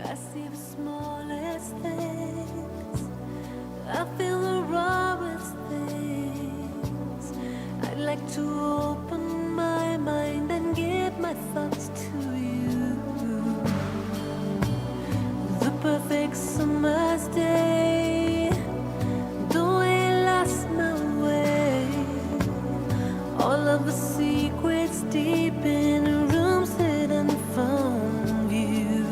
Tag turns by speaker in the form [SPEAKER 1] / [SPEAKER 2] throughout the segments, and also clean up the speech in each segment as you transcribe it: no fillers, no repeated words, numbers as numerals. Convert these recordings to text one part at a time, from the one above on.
[SPEAKER 1] I see the smallest things, I feel the rawest things. I'd like to open my mind and give my thoughts to you. The perfect summer's day, the way I lost my way, all of the secrets deep in rooms hidden from view.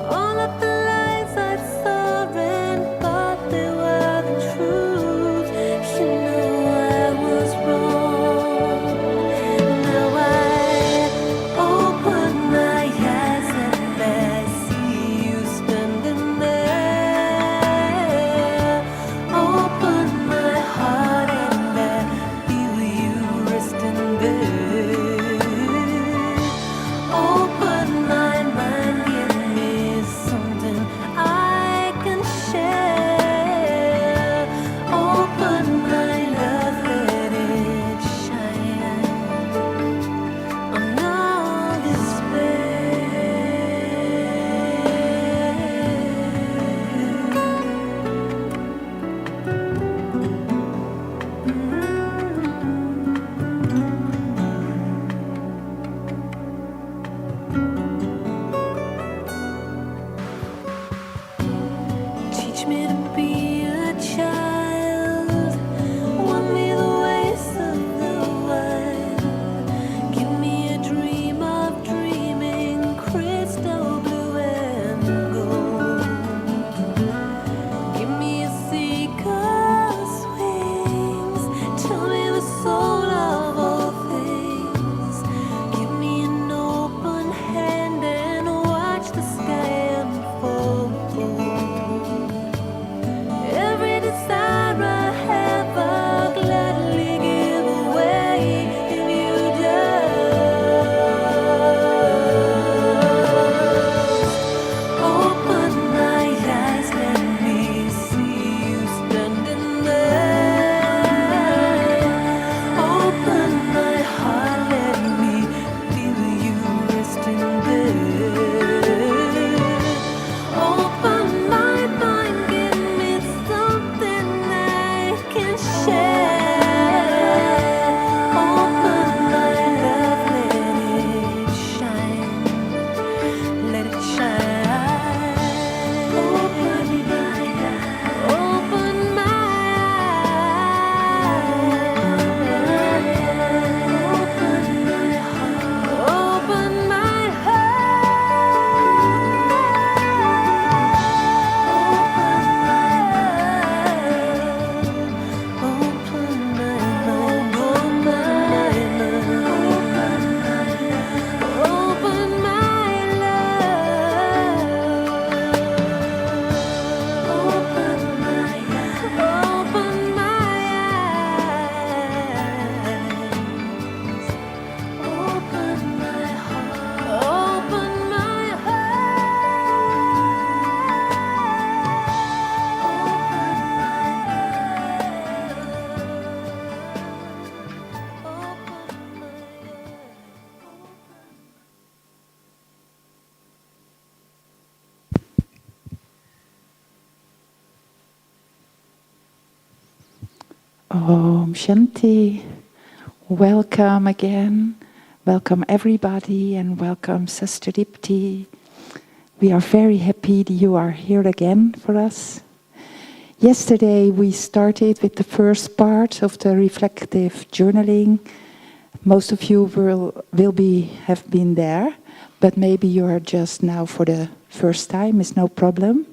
[SPEAKER 1] All of the lies I saw and thought they were the truth. You know I was wrong. Now I open my eyes and I see you standing there. Open my heart and I feel you resting there. Open my mind, give me something I can share. Open my love, let it shine on all Teach me to be a child, want me the ways of the wild. Give me a dream of dreaming, crystal blue and gold. Give me a seagull's wings, tell me the soul of all things. Give me an open hand and watch the sky unfold. Every desire I have, I'll gladly give away if you just open my eyes, let me see you standing there. Open my heart, let me feel you resting there. Open my mind, give me something I can share. Open my love, let it shine. Let it shine. Open my eyes. Open my eyes. Open my heart. Open my
[SPEAKER 2] Om Shanti. Welcome again. Welcome everybody and welcome Sister Dipti. We are very happy that you are here again for us. Yesterday we started with the first part of the reflective journaling. Most of you have been there, but maybe you are just now for the first time, is no problem.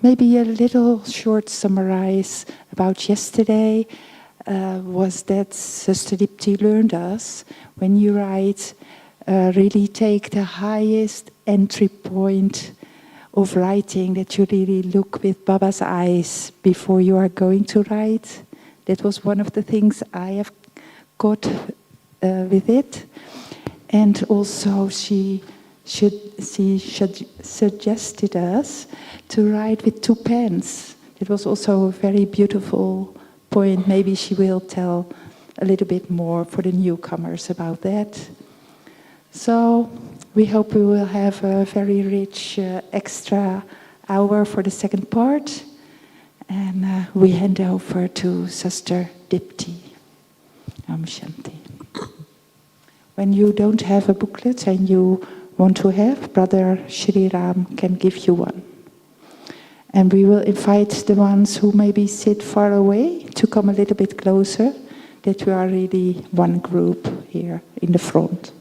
[SPEAKER 2] Maybe a little short summarize about yesterday was that Sister Dipti learned us when you write, really take the highest entry point of writing, that you really look with Baba's eyes before you are going to write. That was one of the things I have got with it. And also she suggested us to write with 2 pens. It was also a very beautiful point. Maybe she will tell a little bit more for the newcomers about that. So We hope we will have a very rich extra hour for the second part. And we hand over to Sister Dipti. Om Shanti. When you don't have a booklet and you want to have, Brother Shri Ram can give you one. And we will invite the ones who maybe sit far away to come a little bit closer, that we are really one group here in the front.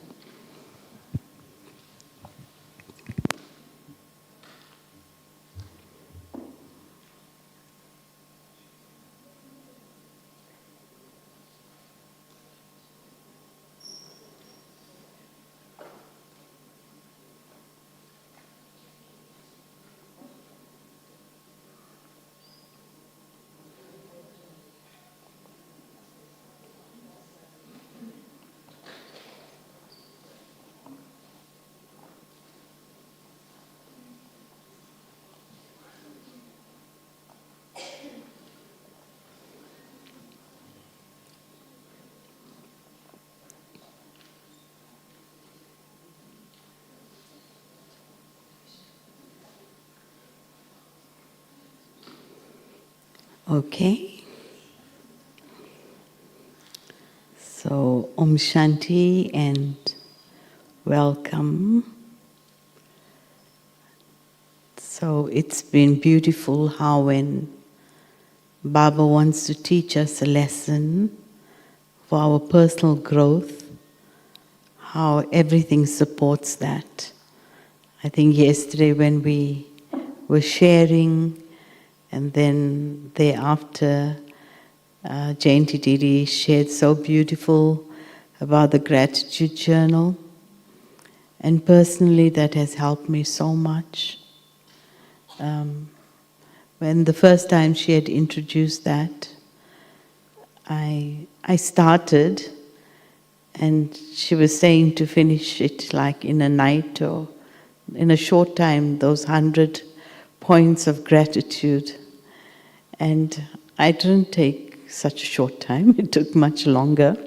[SPEAKER 3] Okay. So, Om Shanti and welcome. So, it's been beautiful how when Baba wants to teach us a lesson for our personal growth, how everything supports that. I think yesterday when we were sharing, and then thereafter, Jayanti Didi shared so beautiful about the gratitude journal. And personally, that has helped me so much. When the first time she had introduced that, I started, and she was saying to finish it like in a night or in a short time, those 100 points of gratitude. And I didn't take such a short time, it took much longer.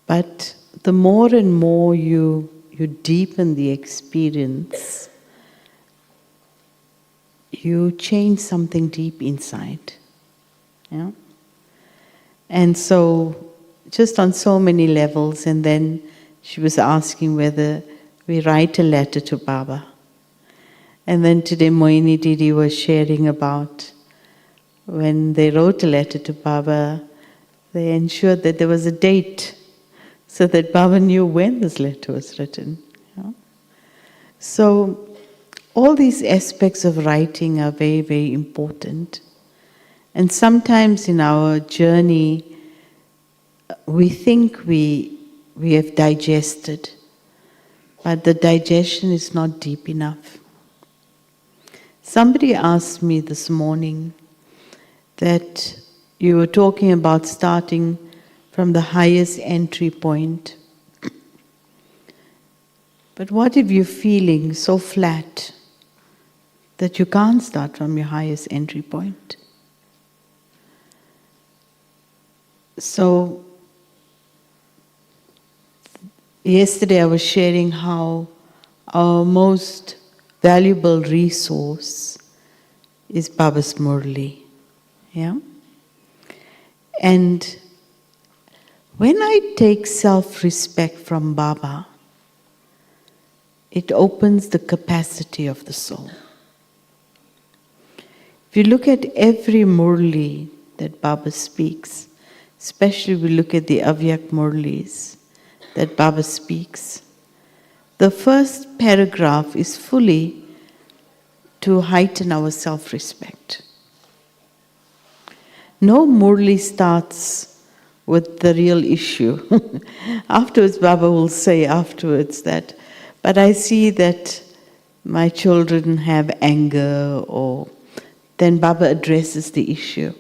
[SPEAKER 3] But the more and more you deepen the experience, you change something deep inside. Yeah? And so, just on so many levels, and then she was asking whether we write a letter to Baba. And then today Moini Didi was sharing about when they wrote a letter to Baba, they ensured that there was a date so that Baba knew when this letter was written. Yeah? So all these aspects of writing are very, very important. And sometimes in our journey, we think we have digested, but the digestion is not deep enough. Somebody asked me this morning that you were talking about starting from the highest entry point. But what if you're feeling so flat that you can't start from your highest entry point? So, yesterday I was sharing how our most valuable resource is Baba's Murli. Yeah? And when I take self-respect from Baba, it opens the capacity of the soul. If you look at every Murli that Baba speaks, especially we look at the Avyak Murlis that Baba speaks, the first paragraph is fully to heighten our self-respect. No Murli starts with the real issue. Afterwards, Baba will say afterwards that, but I see that my children have anger, or then Baba addresses the issue.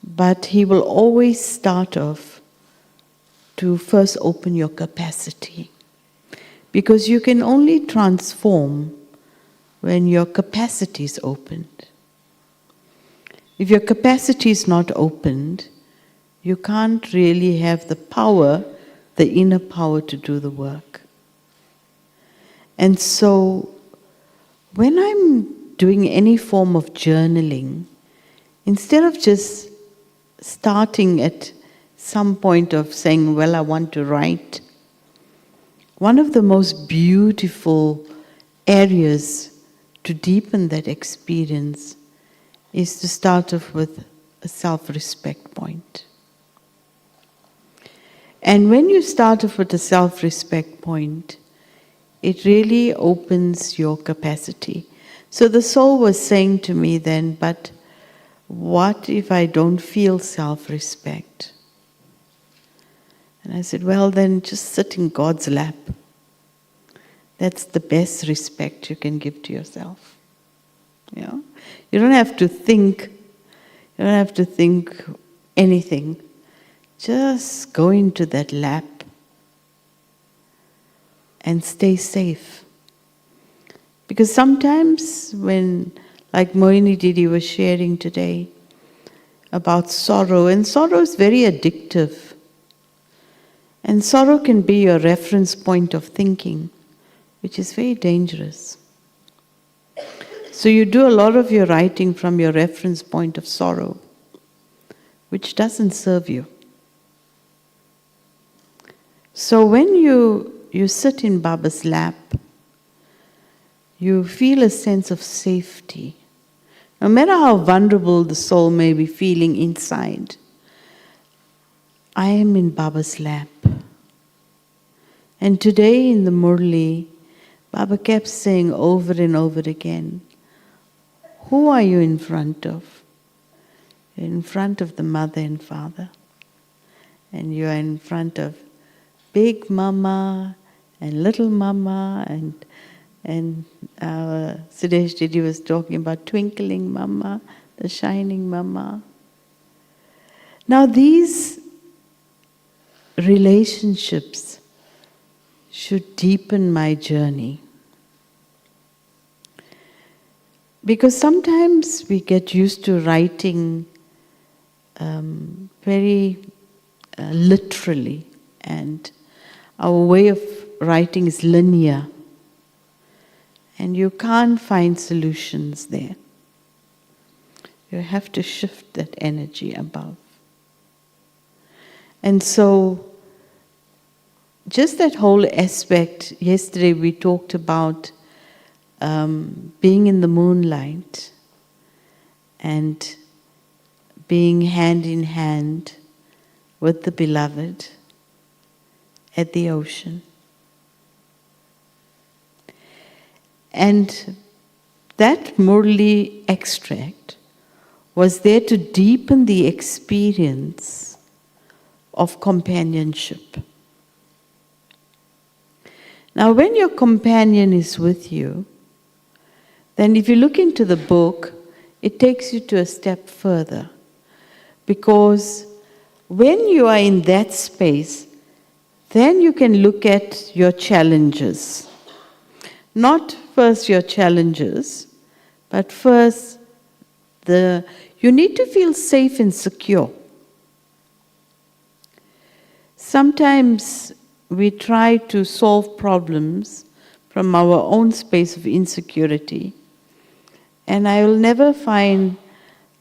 [SPEAKER 3] But he will always start off to first open your capacity. Because you can only transform when your capacity is opened. If your capacity is not opened, you can't really have the power, the inner power to do the work. And so, when I'm doing any form of journaling, instead of just starting at some point of saying, well, I want to write, one of the most beautiful areas to deepen that experience is to start off with a self-respect point. And when you start off with a self-respect point, it really opens your capacity. So the soul was saying to me then, but what if I don't feel self-respect? And I said, well, then just sit in God's lap. That's the best respect you can give to yourself. You know? You don't have to think. You don't have to think anything. Just go into that lap and stay safe. Because sometimes when, like Moini Didi was sharing today about sorrow, and sorrow is very addictive. And sorrow can be your reference point of thinking, which is very dangerous. So you do a lot of your writing from your reference point of sorrow, which doesn't serve you. So when you sit in Baba's lap, you feel a sense of safety. No matter how vulnerable the soul may be feeling inside, I am in Baba's lap. And today in the Murli, Baba kept saying over and over again, who are you in front of? You're in front of the mother and father. And you are in front of big mama and little mama, and Sudesh Didi was talking about twinkling mama, the shining mama. Now these relationships should deepen my journey. Because sometimes we get used to writing very literally, and our way of writing is linear, and you can't find solutions there. You have to shift that energy above. And so, just that whole aspect, yesterday we talked about being in the moonlight and being hand in hand with the beloved at the ocean. And that Murli extract was there to deepen the experience of companionship. Now, when your companion is with you, then if you look into the book, it takes you to a step further. Because when you are in that space, then you can look at your challenges. Not first your challenges, but first you need to feel safe and secure. Sometimes we try to solve problems from our own space of insecurity, and I will never find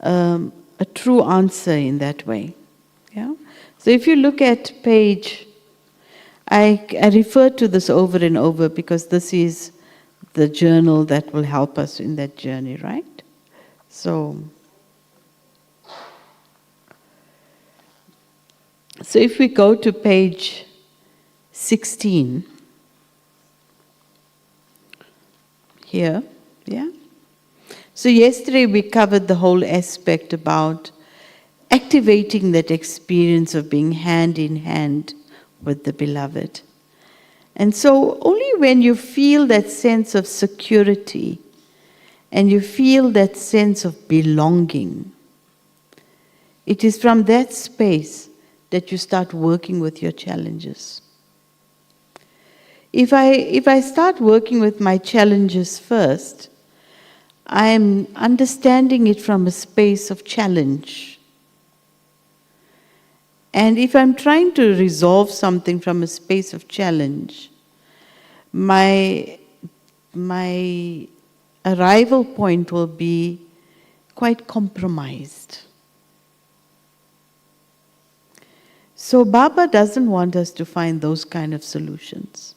[SPEAKER 3] a true answer in that way. Yeah? So if you look at page, I refer to this over and over because this is the journal that will help us in that journey, right? So if we go to page 16, here, yeah? So yesterday we covered the whole aspect about activating that experience of being hand in hand with the beloved. And so only when you feel that sense of security and you feel that sense of belonging, it is from that space that you start working with your challenges. If I start working with my challenges first, I am understanding it from a space of challenge. And if I'm trying to resolve something from a space of challenge, my my arrival point will be quite compromised. So Baba doesn't want us to find those kind of solutions.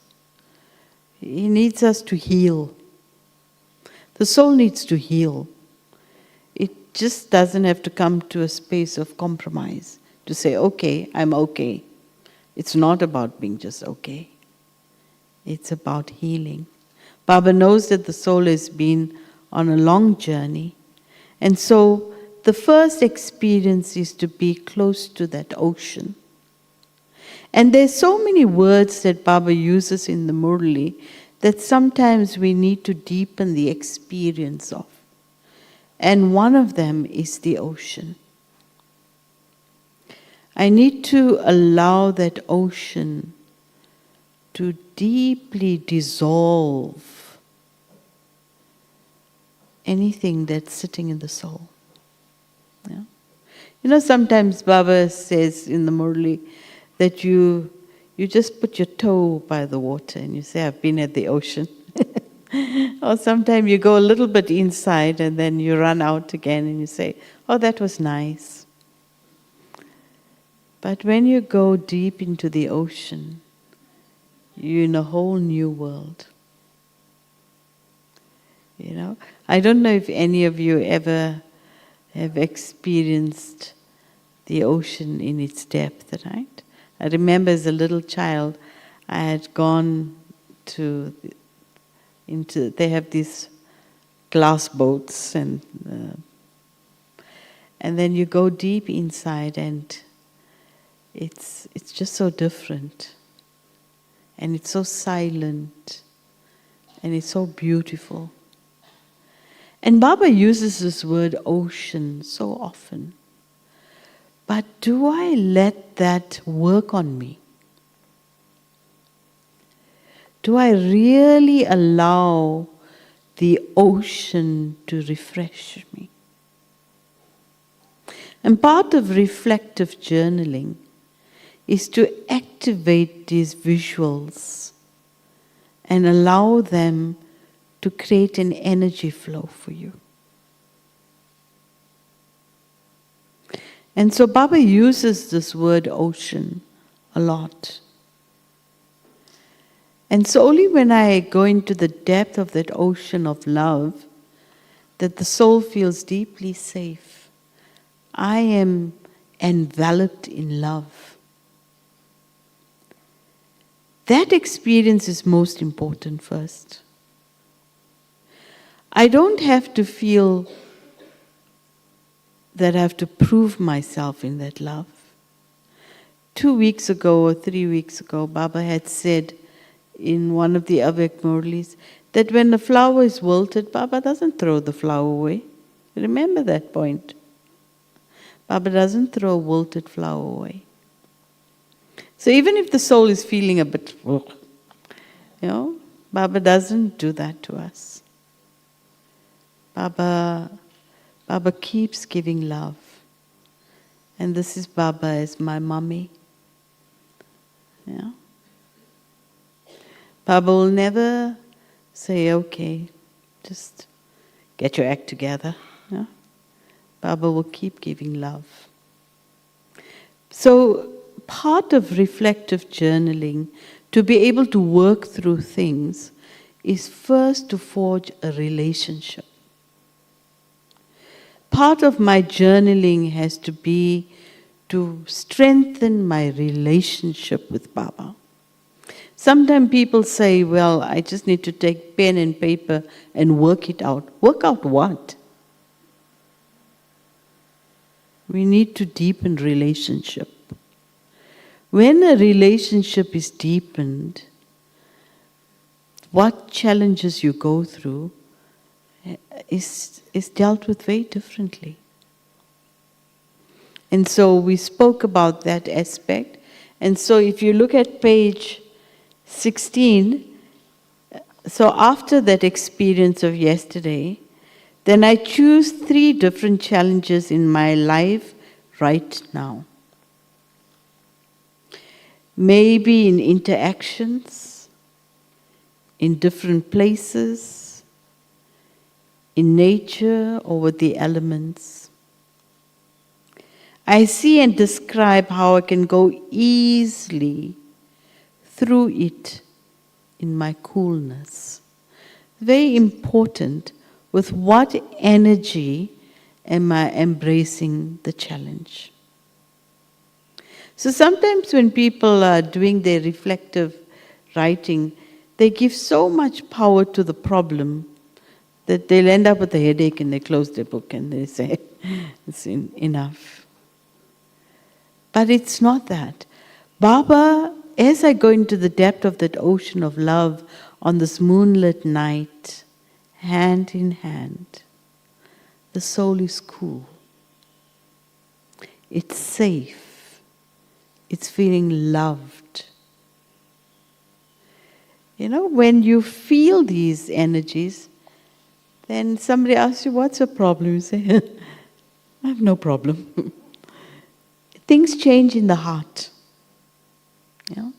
[SPEAKER 3] He needs us to heal. The soul needs to heal. It just doesn't have to come to a space of compromise to say, okay, I'm okay. It's not about being just okay. It's about healing. Baba knows that the soul has been on a long journey. And so the first experience is to be close to that ocean. And there's so many words that Baba uses in the Murli that sometimes we need to deepen the experience of. And one of them is the ocean. I need to allow that ocean to deeply dissolve anything that's sitting in the soul. Yeah? You know, sometimes Baba says in the Murli that you just put your toe by the water and you say, I've been at the ocean. Or sometimes you go a little bit inside and then you run out again and you say, oh, that was nice. But when you go deep into the ocean, you're in a whole new world. You know, I don't know if any of you ever have experienced the ocean in its depth, right? I remember as a little child, I had gone they have these glass boats and then you go deep inside and it's just so different. And it's so silent and it's so beautiful. And Baba uses this word ocean so often. But do I let that work on me? Do I really allow the ocean to refresh me? And part of reflective journaling is to activate these visuals and allow them to create an energy flow for you. And so Baba uses this word ocean a lot. And so only when I go into the depth of that ocean of love, that the soul feels deeply safe. I am enveloped in love. That experience is most important first. I don't have to feel that I have to prove myself in that love. 2 weeks ago or 3 weeks ago, Baba had said in one of the Avek Murlis that when the flower is wilted, Baba doesn't throw the flower away. Remember that point. Baba doesn't throw a wilted flower away. So even if the soul is feeling a bit, Baba doesn't do that to us. Baba keeps giving love. And this is Baba as my mummy. Yeah. Baba will never say, okay, just get your act together. Yeah? Baba will keep giving love. So part of reflective journaling, to be able to work through things, is first to forge a relationship. Part of my journaling has to be to strengthen my relationship with Baba. Sometimes people say, well, I just need to take pen and paper and work it out. Work out what? We need to deepen relationship. When a relationship is deepened, what challenges you go through is dealt with very differently. And so we spoke about that aspect. And so if you look at page 16, so after that experience of yesterday, then I choose 3 different challenges in my life right now. Maybe in interactions, in different places, in nature or with the elements. I see and describe how I can go easily through it in my coolness. Very important. With what energy am I embracing the challenge? So sometimes when people are doing their reflective writing, they give so much power to the problem that they'll end up with a headache and they close their book and they say, it's enough. But it's not that. Baba, as I go into the depth of that ocean of love on this moonlit night, hand in hand, the soul is cool. It's safe. It's feeling loved. You know, when you feel these energies, then somebody asks you, what's your problem? You say, I have no problem. Things change in the heart. Yeah?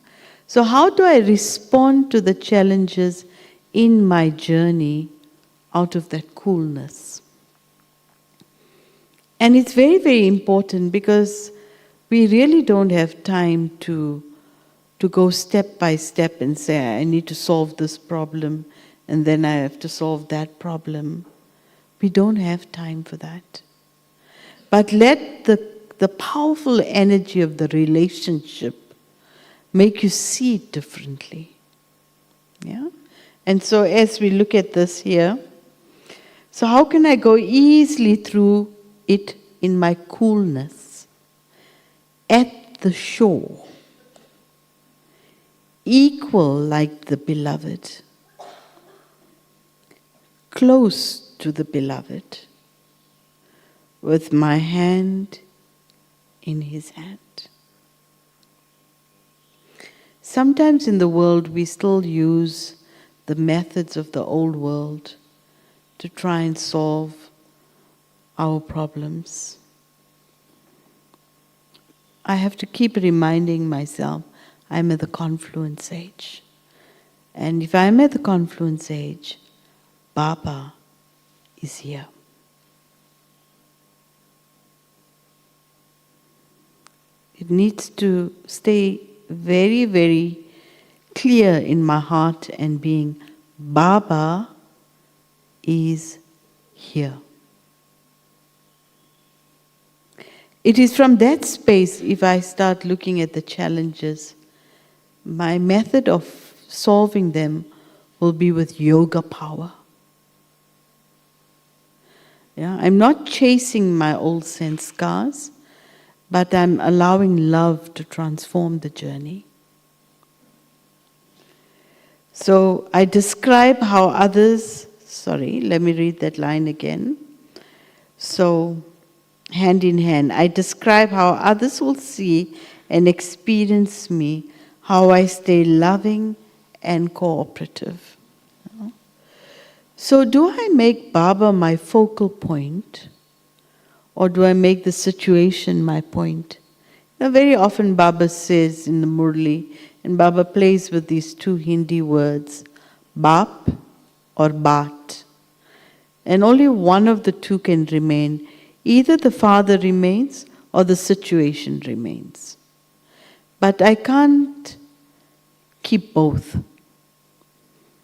[SPEAKER 3] So how do I respond to the challenges in my journey out of that coolness? And it's very, very important because we really don't have time to go step by step and say, I need to solve this problem and then I have to solve that problem. We don't have time for that. But let the powerful energy of the relationship make you see it differently. Yeah? And so as we look at this here, so how can I go easily through it in my coolness? At the shore, equal like the beloved, close to the beloved, with my hand in his hand. Sometimes in the world we still use the methods of the old world to try and solve our problems. I have to keep reminding myself, I'm at the confluence age. And if I'm at the confluence age, Baba is here. It needs to stay very, very clear in my heart and being, Baba is here. It is from that space, if I start looking at the challenges, my method of solving them will be with yoga power. Yeah, I'm not chasing my old sense scars, but I'm allowing love to transform the journey. So I describe how others, let me read that line again. So, hand in hand, I describe how others will see and experience me, how I stay loving and cooperative. So do I make Baba my focal point, or do I make the situation my point? Now, very often Baba says in the Murli, and Baba plays with these two Hindi words, Bap or Baat. And only one of the two can remain. Either the father remains or the situation remains. But I can't keep both.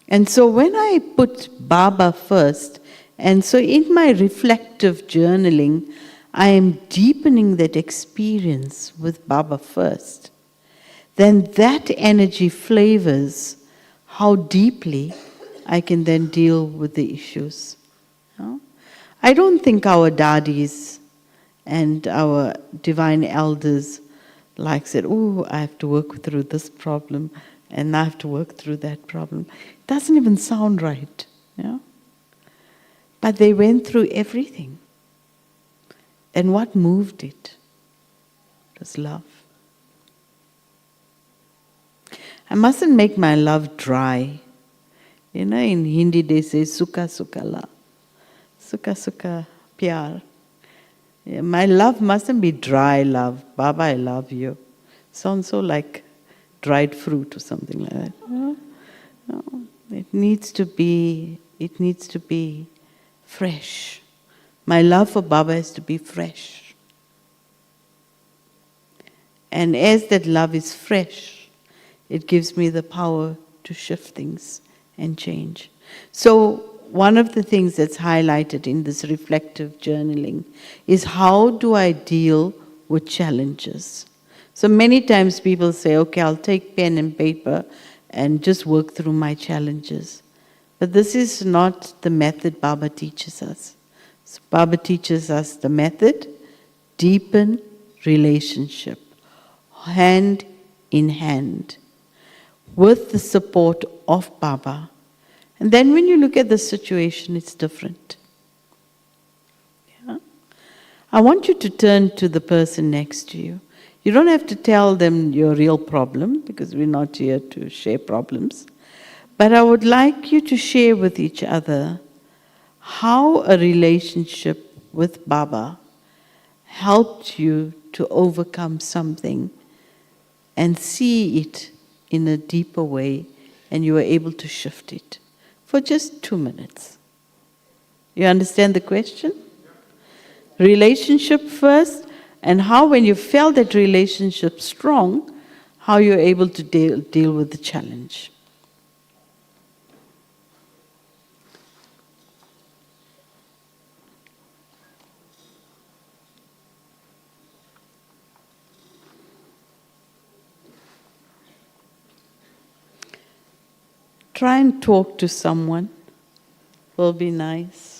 [SPEAKER 3] And so when I put Baba first, and so in my reflective journaling, I am deepening that experience with Baba first, then that energy flavors how deeply I can then deal with the issues. No? I don't think our daddies and our divine elders said, oh, I have to work through this problem and I have to work through that problem. It doesn't even sound right. Yeah? But they went through everything. And what moved it? It was love. I mustn't make my love dry. You know, in Hindi they say, sukha sukha la. Sukha sukha pyar. Yeah, my love mustn't be dry love. Baba, I love you. Sounds so like dried fruit or something like that. No. It needs to be fresh. My love for Baba has to be fresh. And as that love is fresh, it gives me the power to shift things and change. So one of the things that's highlighted in this reflective journaling is, how do I deal with challenges? So many times people say, okay, I'll take pen and paper and just work through my challenges. But this is not the method Baba teaches us. So Baba teaches us the method: deepen relationship, hand in hand, with the support of Baba. And then when you look at the situation, it's different. Yeah? I want you to turn to the person next to you. You don't have to tell them your real problem, because we're not here to share problems. But I would like you to share with each other how a relationship with Baba helped you to overcome something and see it in a deeper way, and you were able to shift it for just 2 minutes. You understand the question? Relationship first, and how when you felt that relationship strong, how you're able to deal with the challenge. Try and talk to someone. Will be nice.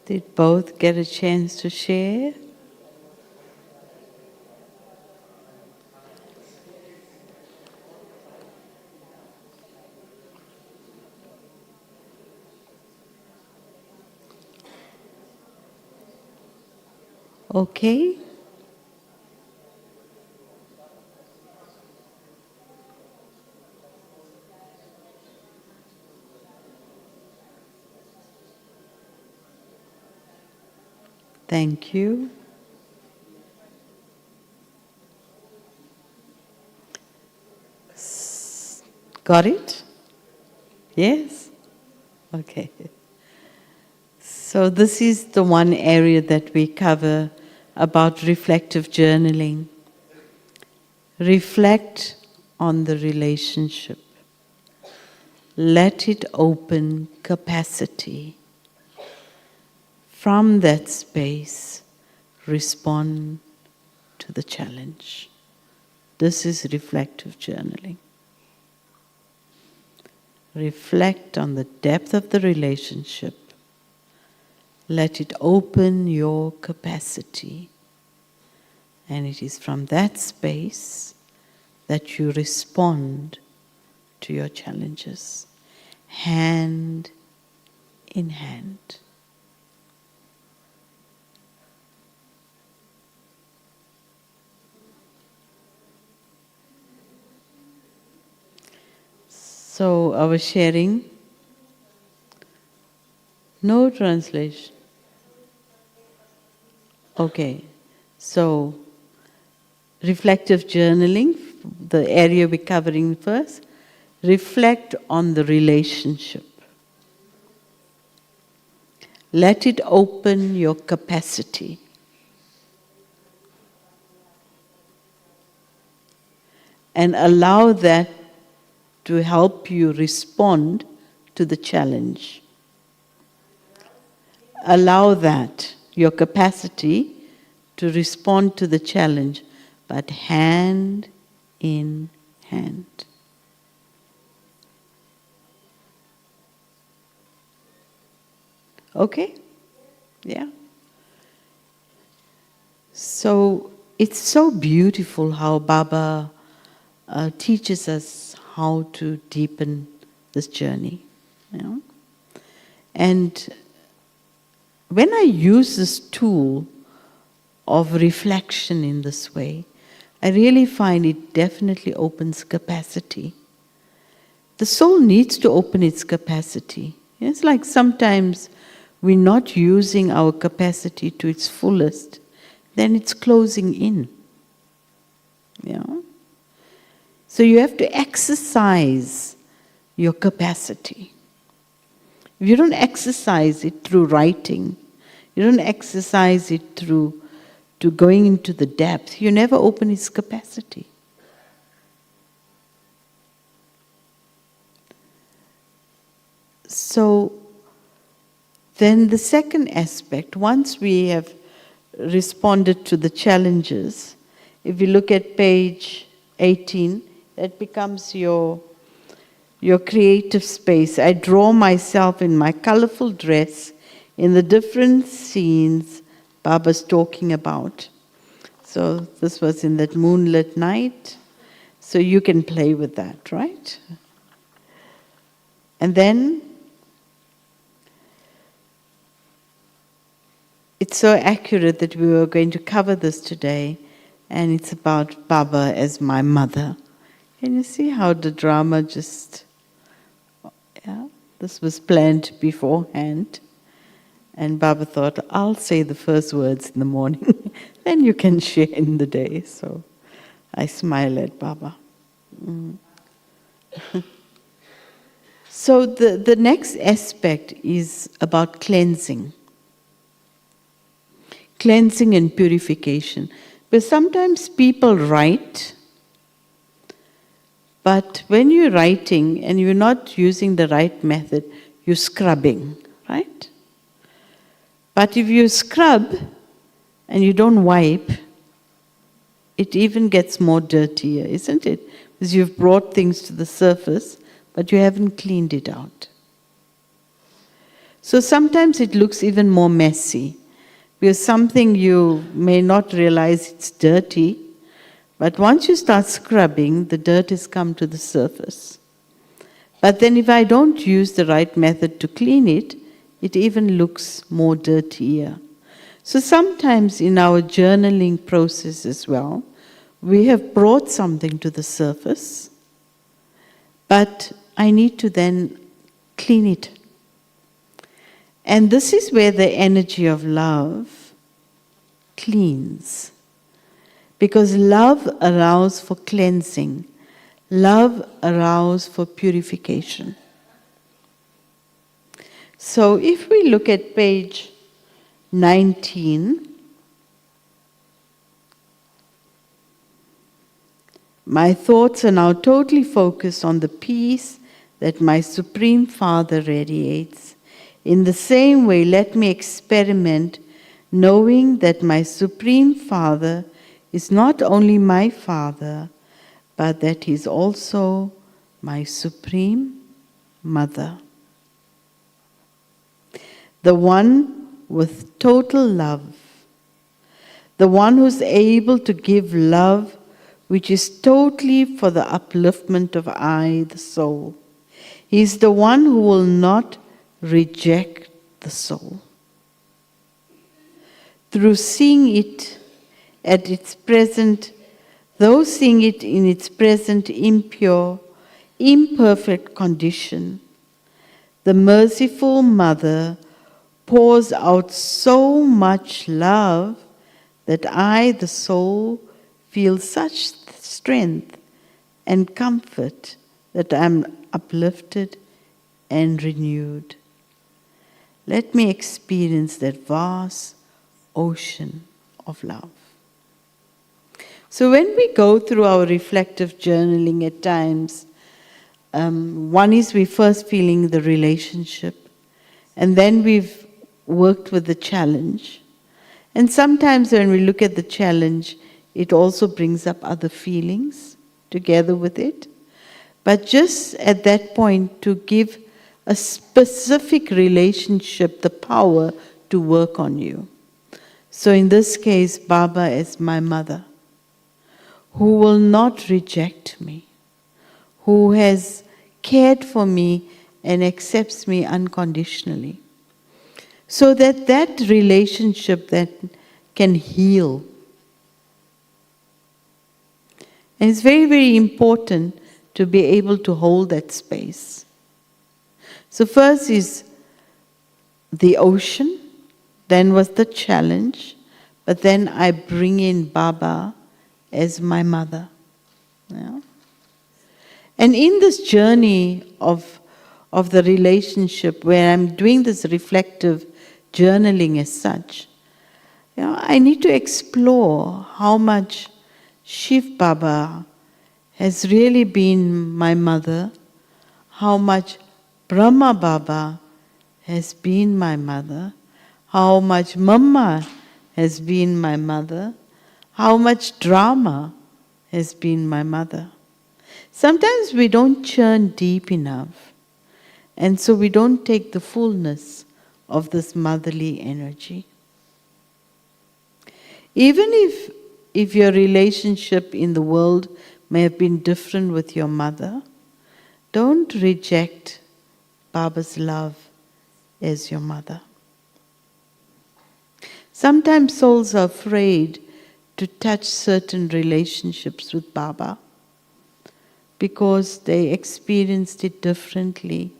[SPEAKER 3] Did both get a chance to share? Okay? Thank you. Got it? Yes? Okay. So this is the one area that we cover about reflective journaling. Reflect on the relationship. Let it open capacity. From that space, respond to the challenge. This is reflective journaling. Reflect on the depth of the relationship. Let it open your capacity. And it is from that space that you respond to your challenges, hand in hand. So, our sharing, no translation. Okay, so reflective journaling, the area we're covering first, reflect on the relationship. Let it open your capacity. And allow that to help you respond to the challenge. Allow that, your capacity, to respond to the challenge, but hand in hand. Okay? Yeah? So, it's so beautiful how Baba teaches us how to deepen this journey. You know? And when I use this tool of reflection in this way, I really find it definitely opens capacity. The soul needs to open its capacity. It's like sometimes we're not using our capacity to its fullest, then it's closing in. You know? So you have to exercise your capacity. If you don't exercise it through writing, you don't exercise it through going into the depth, you never open its capacity. So then the second aspect, once we have responded to the challenges, if you look at page 18, that becomes your creative space. I draw myself in my colorful dress in the different scenes Baba's talking about. So this was in that moonlit night. So you can play with that, right? And then it's so accurate that we were going to cover this today, and it's about Baba as my mother. Can you see how the drama just, yeah, this was planned beforehand. And Baba thought, I'll say the first words in the morning, then you can share in the day. So I smile at Baba. So the next aspect is about cleansing. Cleansing and purification. Because sometimes people write, but when you're writing and you're not using the right method, you're scrubbing, right? But if you scrub and you don't wipe, it even gets more dirtier, isn't it? Because you've brought things to the surface, but you haven't cleaned it out. So sometimes it looks even more messy, because something you may not realize it's dirty, but once you start scrubbing, the dirt has come to the surface. But then if I don't use the right method to clean it, it even looks more dirtier. So sometimes in our journaling process as well, we have brought something to the surface, but I need to then clean it. And this is where the energy of love cleans. Because love allows for cleansing. Love allows for purification. So if we look at page 19, my thoughts are now totally focused on the peace that my Supreme Father radiates. In the same way, let me experiment knowing that my Supreme Father is not only my Father, but that He is also my Supreme Mother. The one with total love, the one who's able to give love which is totally for the upliftment of I, the soul. He is the one who will not reject the soul. Through seeing it at its present, though seeing it in its present impure, imperfect condition, the merciful Mother pours out so much love that I, the soul, feel such strength and comfort that I am uplifted and renewed. Let me experience that vast ocean of love. So when we go through our reflective journaling at times, one is we first feeling the relationship, and then we've worked with the challenge. And sometimes when we look at the challenge, it also brings up other feelings together with it. But just at that point, to give a specific relationship the power to work on you. So in this case, Baba is my mother, who will not reject me, who has cared for me and accepts me unconditionally. So that relationship that can heal. And it's very, very important to be able to hold that space. So first is the ocean, then was the challenge, but then I bring in Baba as my mother. Yeah? And in this journey of the relationship, where I'm doing this reflective journaling as such, I need to explore how much Shiv Baba has really been my mother, how much Brahma Baba has been my mother, how much Mama has been my mother, how much drama has been my mother. Sometimes we don't churn deep enough, and so we don't take the fullness of this motherly energy. Even if your relationship in the world may have been different with your mother, don't reject Baba's love as your mother. Sometimes souls are afraid to touch certain relationships with Baba because they experienced it differently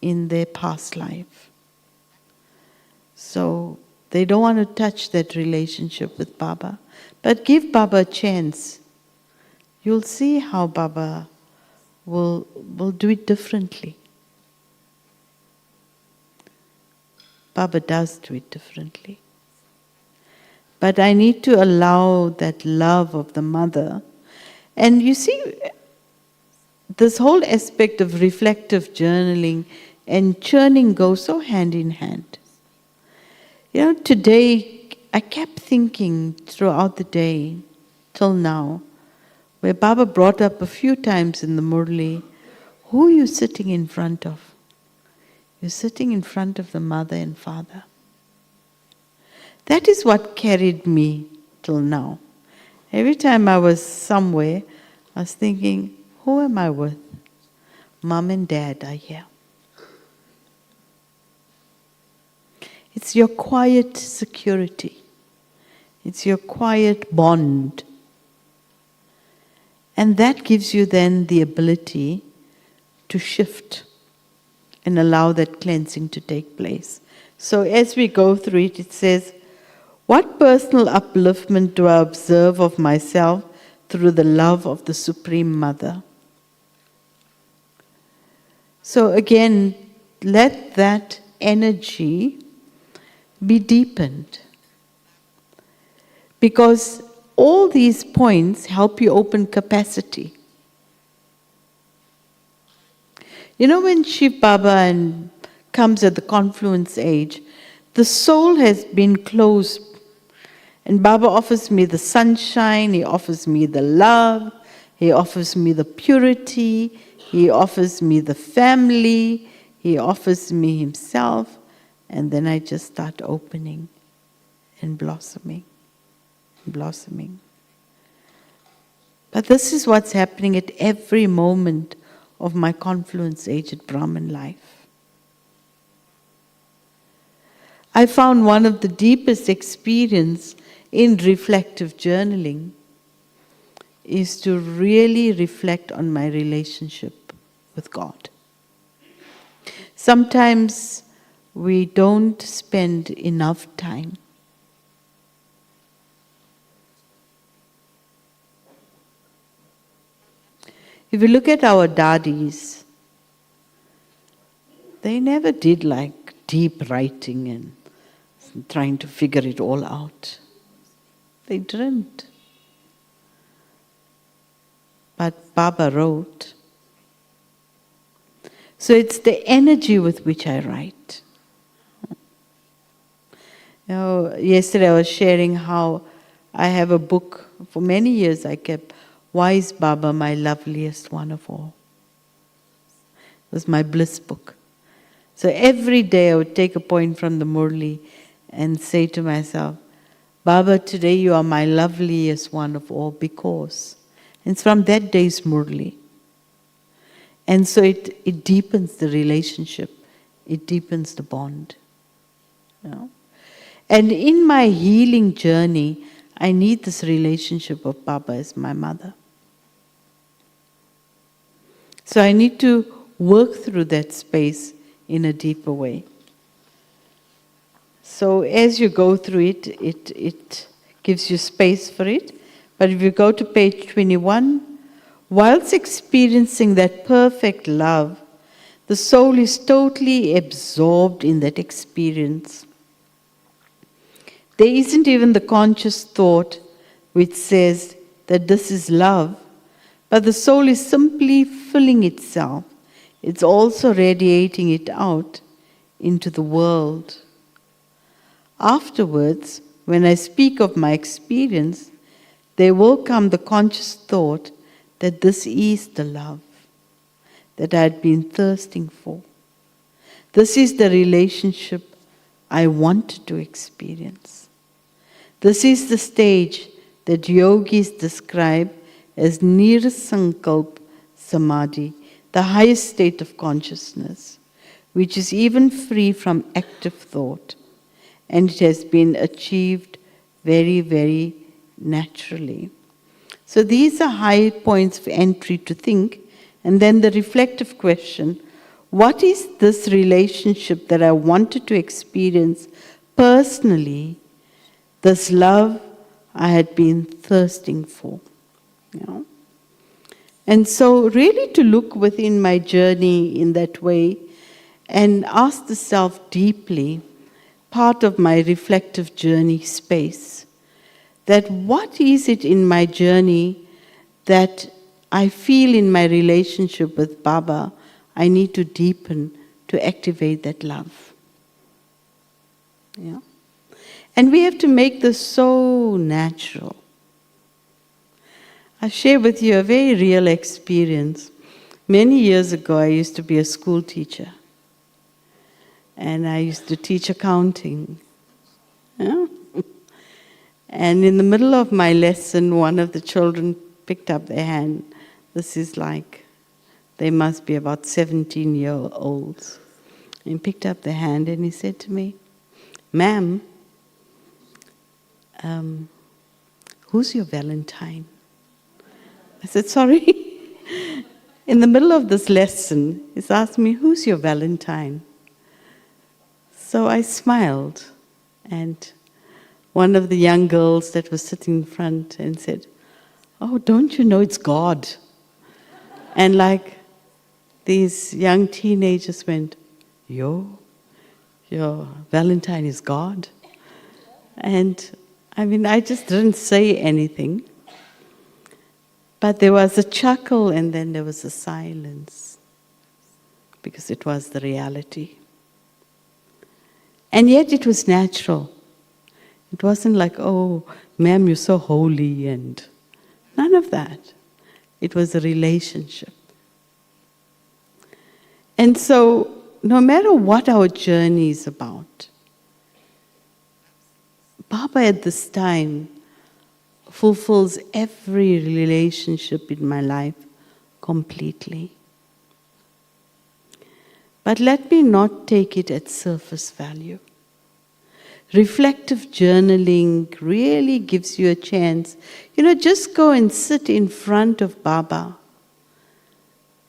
[SPEAKER 3] in their past life. So they don't want to touch that relationship with Baba. But give Baba a chance. You'll see how Baba will do it differently. Baba does do it differently. But I need to allow that love of the mother. And you see, this whole aspect of reflective journaling and churning go so hand in hand. Today I kept thinking throughout the day till now, where Baba brought up a few times in the Murli, who are you sitting in front of? You're sitting in front of the mother and father. That is what carried me till now. Every time I was somewhere, I was thinking, who am I with? Mom and Dad are here. It's your quiet security. It's your quiet bond. And that gives you then the ability to shift and allow that cleansing to take place. So as we go through it, it says, what personal upliftment do I observe of myself through the love of the Supreme Mother? So again, let that energy be deepened. Because all these points help you open capacity. You know, when Shiv Baba comes at the confluence age, the soul has been closed. And Baba offers me the sunshine, he offers me the love, he offers me the purity, he offers me the family, he offers me himself, and then I just start opening and blossoming. Blossoming. But this is what's happening at every moment of my confluence age at Brahman life. I found one of the deepest experience in reflective journaling is to really reflect on my relationship with God. Sometimes we don't spend enough time. If you look at our dadis, they never did like deep writing and trying to figure it all out. They didn't. But Baba wrote. So it's the energy with which I write. You know, yesterday I was sharing how I have a book, for many years I kept, Why is Baba my loveliest one of all? It was my bliss book. So every day I would take a point from the Murli and say to myself, Baba, today you are my loveliest one of all because. And it's from that day's Murli. And so it deepens the relationship. It deepens the bond. You know? And in my healing journey, I need this relationship of Baba as my mother. So I need to work through that space in a deeper way. So as you go through it, it gives you space for it. But if you go to page 21, whilst experiencing that perfect love, the soul is totally absorbed in that experience. There isn't even the conscious thought which says that this is love, but the soul is simply filling itself. It's also radiating it out into the world. Afterwards, when I speak of my experience, there will come the conscious thought that this is the love that I had been thirsting for. This is the relationship I wanted to experience. This is the stage that yogis describe as Nirsankalp Samadhi, the highest state of consciousness, which is even free from active thought. And it has been achieved very, very naturally. So these are high points of entry to think. And then the reflective question, what is this relationship that I wanted to experience personally, this love I had been thirsting for? You know? And so really to look within my journey in that way and ask the self deeply, part of my reflective journey space, that what is it in my journey that I feel in my relationship with Baba I need to deepen to activate that love. Yeah? And we have to make this so natural. I'll share with you a very real experience. Many years ago, I used to be a school teacher. And I used to teach accounting. Yeah? And in the middle of my lesson, one of the children picked up their hand. This is like, they must be about 17-year-olds. And he picked up their hand and he said to me, "Ma'am, who's your Valentine?" I said, "Sorry?" In the middle of this lesson, he's asked me, "Who's your Valentine?" So I smiled, and one of the young girls that was sitting in front and said, "Oh, don't you know it's God?" And like these young teenagers went, your Valentine is God? And I mean, I just didn't say anything. But there was a chuckle and then there was a silence, because it was the reality. And yet it was natural. It wasn't like, "Oh, ma'am, you're so holy," and none of that. It was a relationship. And so, no matter what our journey is about, Baba at this time fulfills every relationship in my life completely. But let me not take it at surface value. Reflective journaling really gives you a chance. Just go and sit in front of Baba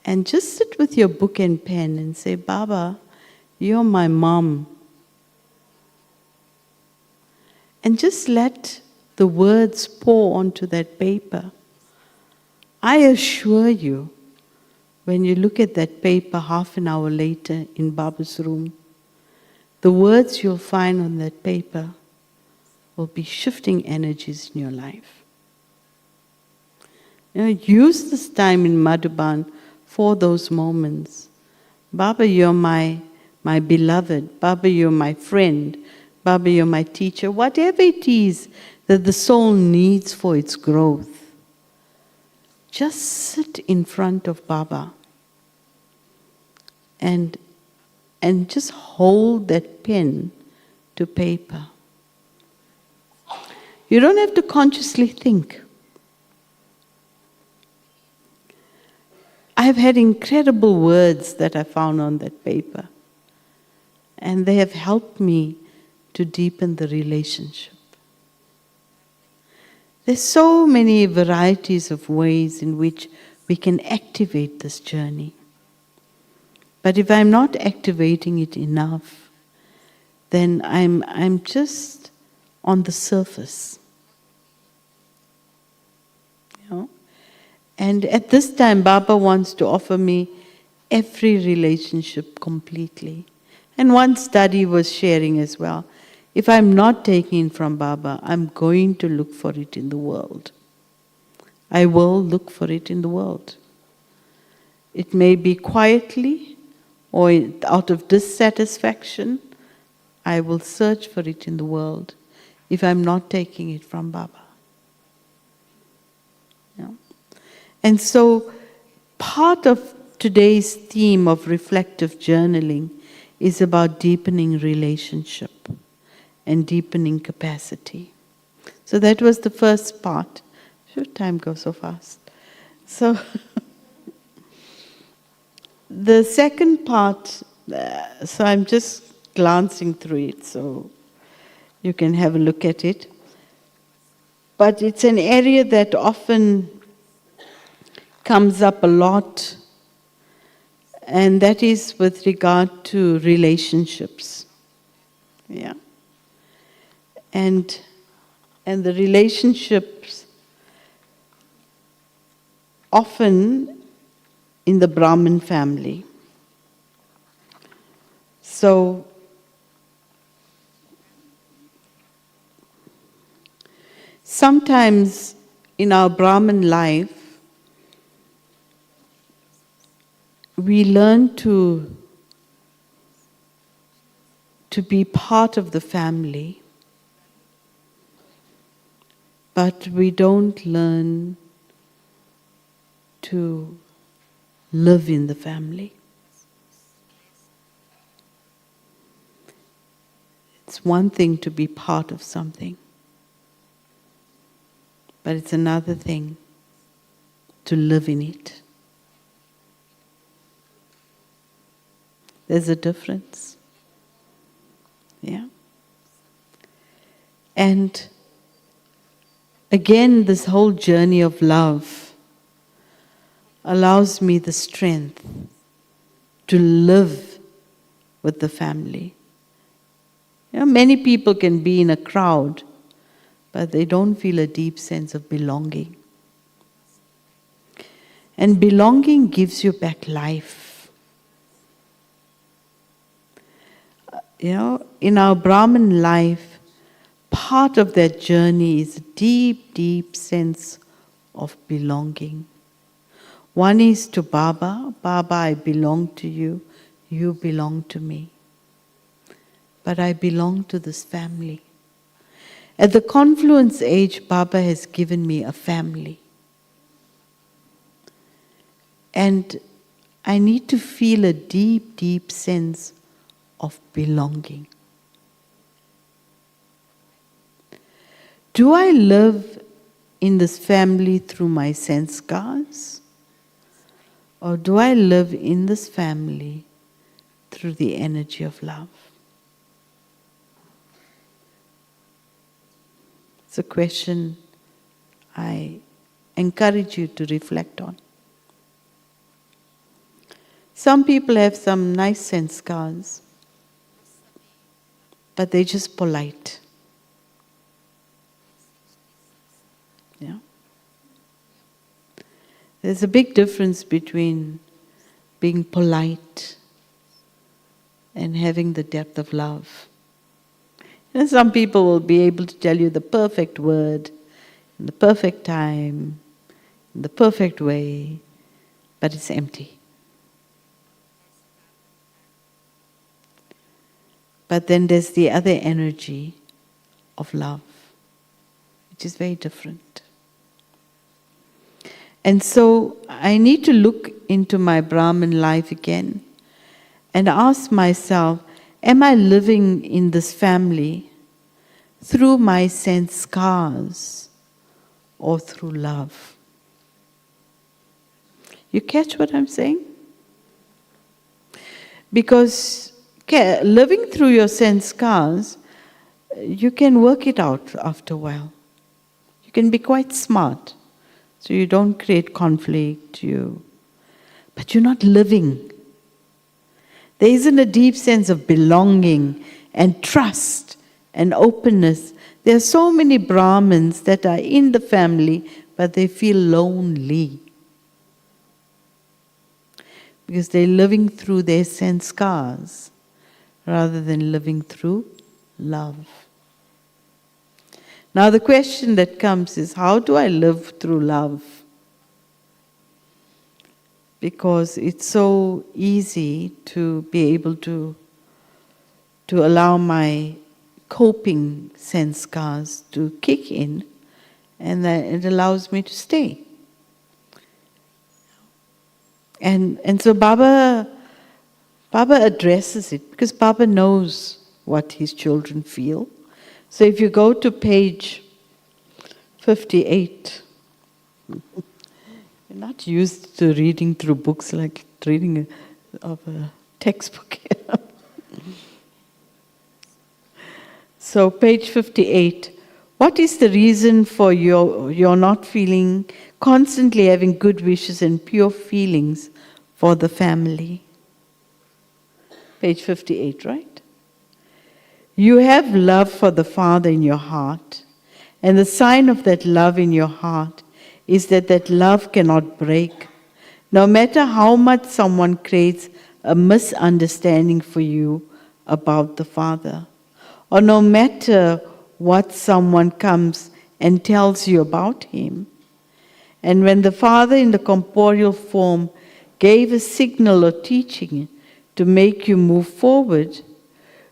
[SPEAKER 3] and just sit with your book and pen and say, "Baba, you're my mom." And just let the words pour onto that paper. I assure you, when you look at that paper half an hour later in Baba's room, the words you'll find on that paper will be shifting energies in your life. Use this time in Madhuban for those moments. "Baba, you're my beloved. Baba, you're my friend. Baba, you're my teacher." Whatever it is that the soul needs for its growth, just sit in front of Baba and just hold that pen to paper. You don't have to consciously think. I've had incredible words that I found on that paper, and they have helped me to deepen the relationship. There's so many varieties of ways in which we can activate this journey. But if I'm not activating it enough, then I'm just on the surface. And at this time, Baba wants to offer me every relationship completely. And one study was sharing as well. If I'm not taking it from Baba, I'm going to look for it in the world. I will look for it in the world. It may be quietly or out of dissatisfaction. I will search for it in the world if I'm not taking it from Baba. And so part of today's theme of reflective journaling is about deepening relationship and deepening capacity. So that was the first part. Sure, time goes so fast. So the second part, so I'm just glancing through it so you can have a look at it. But it's an area that often comes up a lot, and that is with regard to relationships. Yeah. And the relationships often in the Brahmin family. So sometimes in our Brahmin life, we learn to be part of the family, but we don't learn to live in the family. It's one thing to be part of something, but it's another thing to live in it. There's a difference. Yeah. And again, this whole journey of love allows me the strength to live with the family. You know, many people can be in a crowd, but they don't feel a deep sense of belonging. And belonging gives you back life. You know, in our Brahmin life, part of that journey is a deep, deep sense of belonging. One is to Baba. Baba, I belong to you. You belong to me. But I belong to this family. At the confluence age, Baba has given me a family. And I need to feel a deep, deep sense of belonging. Do I live in this family through my sanskars? Or do I live in this family through the energy of love? It's a question I encourage you to reflect on. Some people have some nice sanskars, but they're just polite. Yeah. There's a big difference between being polite and having the depth of love. And some people will be able to tell you the perfect word, in the perfect time, in the perfect way, but it's empty. But then there's the other energy of love, which is very different. And so I need to look into my Brahmin life again and ask myself, am I living in this family through my sanskars or through love? You catch what I'm saying? Because living through your sanskars, you can work it out after a while. You can be quite smart, so you don't create conflict, but you're not living. There isn't a deep sense of belonging and trust and openness. There are so many Brahmins that are in the family, but they feel lonely. Because they're living through their sanskars rather than living through love. Now the question that comes is, how do I live through love? Because it's so easy to be able to allow my coping sanskars to kick in, and that it allows me to stay. And so Baba addresses it, because Baba knows what his children feel. So if you go to page 58, you're not used to reading through books like reading of a textbook. So page 58, what is the reason for your not feeling, constantly having good wishes and pure feelings for the family? Page 58, right? You have love for the Father in your heart, and the sign of that love in your heart is that love cannot break. No matter how much someone creates a misunderstanding for you about the Father, or no matter what someone comes and tells you about Him. And when the Father in the corporeal form gave a signal or teaching to make you move forward,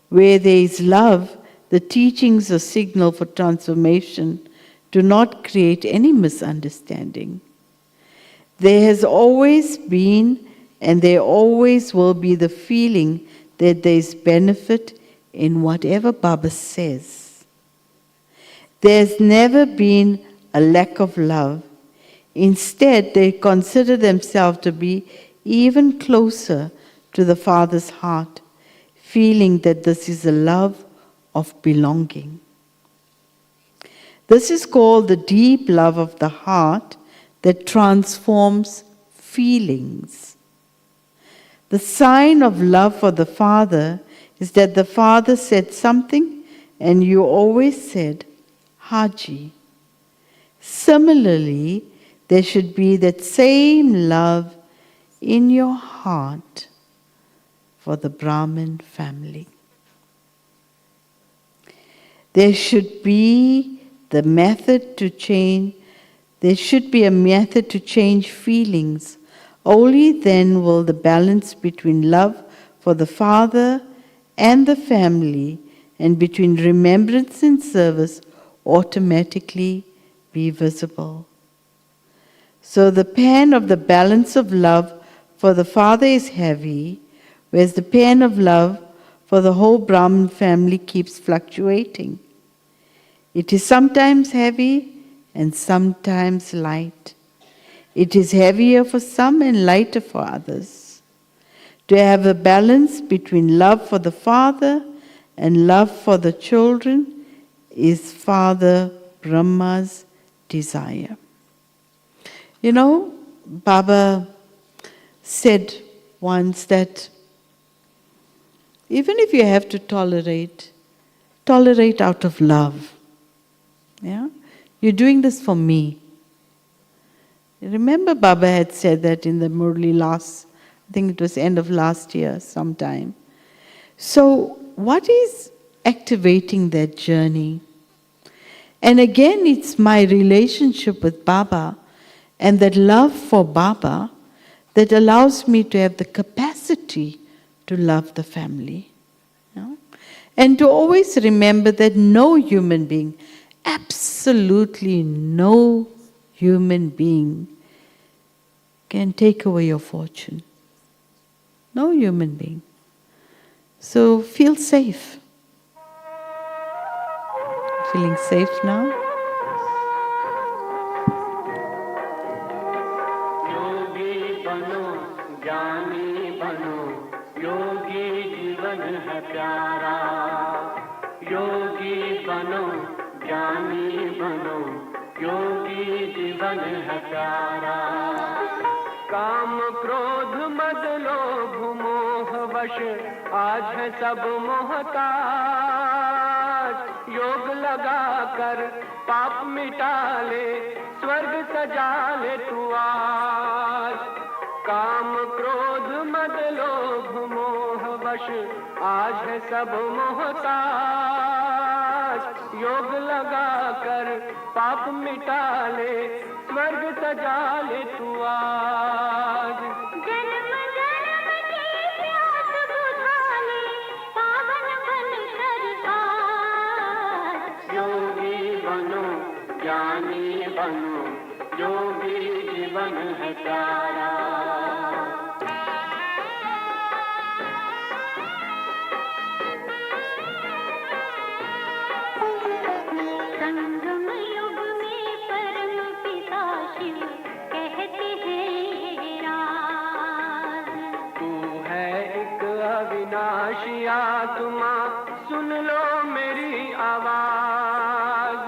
[SPEAKER 3] where there is love, the teachings or signal for transformation do not create any misunderstanding. There has always been and there always will be the feeling that there is benefit in whatever Baba says. There's never been a lack of love. Instead, they consider themselves to be even closer to the Father's heart, feeling that this is a love of belonging. This is called the deep love of the heart that transforms feelings. The sign of love for the Father is that the Father said something and you always said, Haji. Similarly, there should be that same love in your heart for the Brahmin family. There should be a method to change feelings. Only then will the balance between love for the Father and the family and between remembrance and service automatically be visible. So the pan of the balance of love for the Father is heavy, whereas the pan of love for the whole Brahmin family keeps fluctuating. It is sometimes heavy and sometimes light. It is heavier for some and lighter for others. To have a balance between love for the Father and love for the children is Father Brahma's desire. You know, Baba said once that even if you have to tolerate out of love. Yeah? You're doing this for me. Remember Baba had said that in the Murli last, I think it was end of last year sometime. So what is activating that journey? And again, it's my relationship with Baba and that love for Baba that allows me to have the capacity to love the family. You know? And to always remember that no human being, absolutely no human being can take away your fortune. No human being. So feel safe. Feeling safe now?
[SPEAKER 4] काम क्रोध मद लोभ मोह वश आज है सब मोहताज योग लगा कर पाप मिटा ले स्वर्ग सजा ले तू आज काम क्रोध मद लोभ मोह वश आज है सब मोहताज योग लगा कर पाप मिटा ले स्वर्ग सजा ले तू आज
[SPEAKER 1] जन्म जन्म की प्यास बुझा ले पावन बन कर आज
[SPEAKER 4] योगी बनो ज्ञानी बनो योगी जीवन है प्यारा
[SPEAKER 1] संगम युग में परम पिता शिव कहते हैं राज
[SPEAKER 4] तू है एक अविनाशी आत्मा सुन लो मेरी आवाज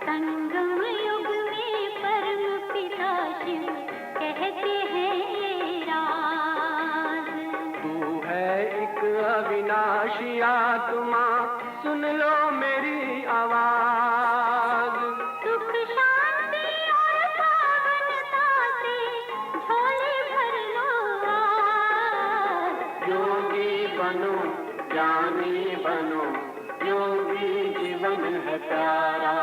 [SPEAKER 1] संगम युग में परम पिता शिव कहते हैं राज
[SPEAKER 4] तू है एक अविनाशी आत्मा सुन लो मेरी आवाज
[SPEAKER 1] सुख शांति और पावनता से झोले भर लो आज
[SPEAKER 4] योगी बनो ज्ञानी बनो योगी जीवन है प्यारा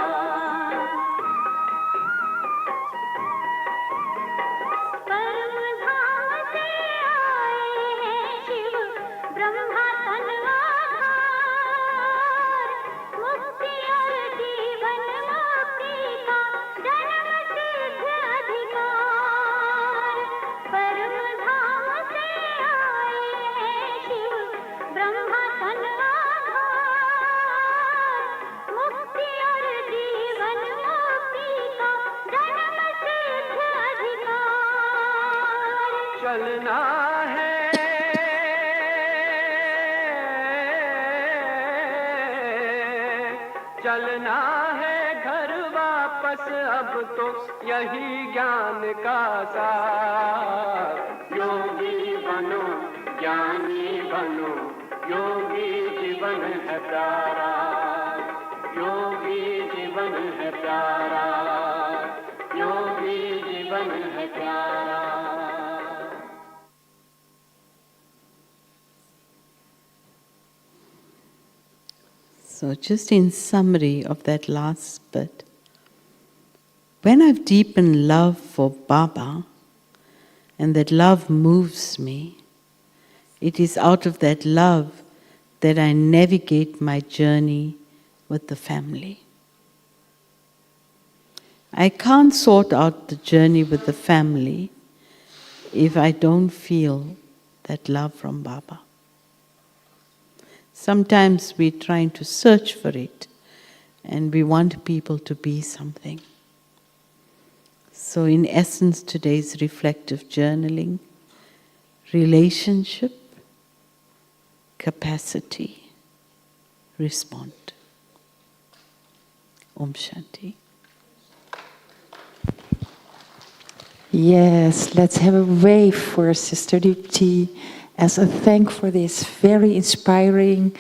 [SPEAKER 1] परम धाम से आए हैं शिव ब्रह्मा तन आधार मुक्ति और जीवन मुक्ति का जन्म सिद्ध अधिकार परम धाम से आए हैं शिव ब्रह्मा तन आधार मुक्ति और जीवन मुक्ति का जन्म सिद्ध अधिकार
[SPEAKER 4] चलना है चलना है घर अब तो यही ज्ञान का सार। योगी बनो ज्ञानी बनो, योगी जीवन है प्यारा, योगी जीवन है प्यारा, योगी जीवन है प्यारा।
[SPEAKER 3] So just in summary of that last bit, when I've deepened love for Baba, and that love moves me, it is out of that love that I navigate my journey with the family. I can't sort out the journey with the family if I don't feel that love from Baba. Sometimes we're trying to search for it and we want people to be something. So in essence, today's reflective journaling, relationship, capacity, respond. Om Shanti.
[SPEAKER 2] Yes, let's have a wave for Sister Dipti as a thank for this very inspiring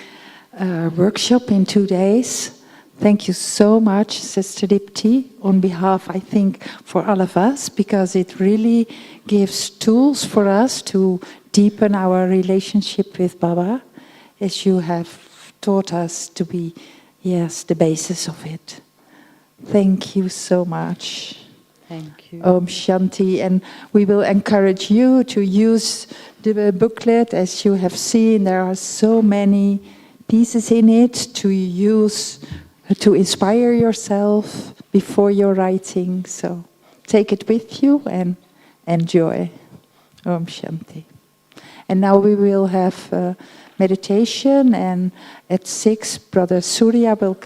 [SPEAKER 2] workshop in 2 days. Thank you so much, Sister Dipti, on behalf, I think, for all of us, because it really gives tools for us to deepen our relationship with Baba, as you have taught us to be, yes, the basis of it. Thank you so much.
[SPEAKER 3] Thank you.
[SPEAKER 2] Om Shanti, and we will encourage you to use the booklet. As you have seen, there are so many pieces in it to use to inspire yourself before your writing. So take it with you and enjoy. Om Shanti. And now we will have meditation, and at 6, Brother Surya will come.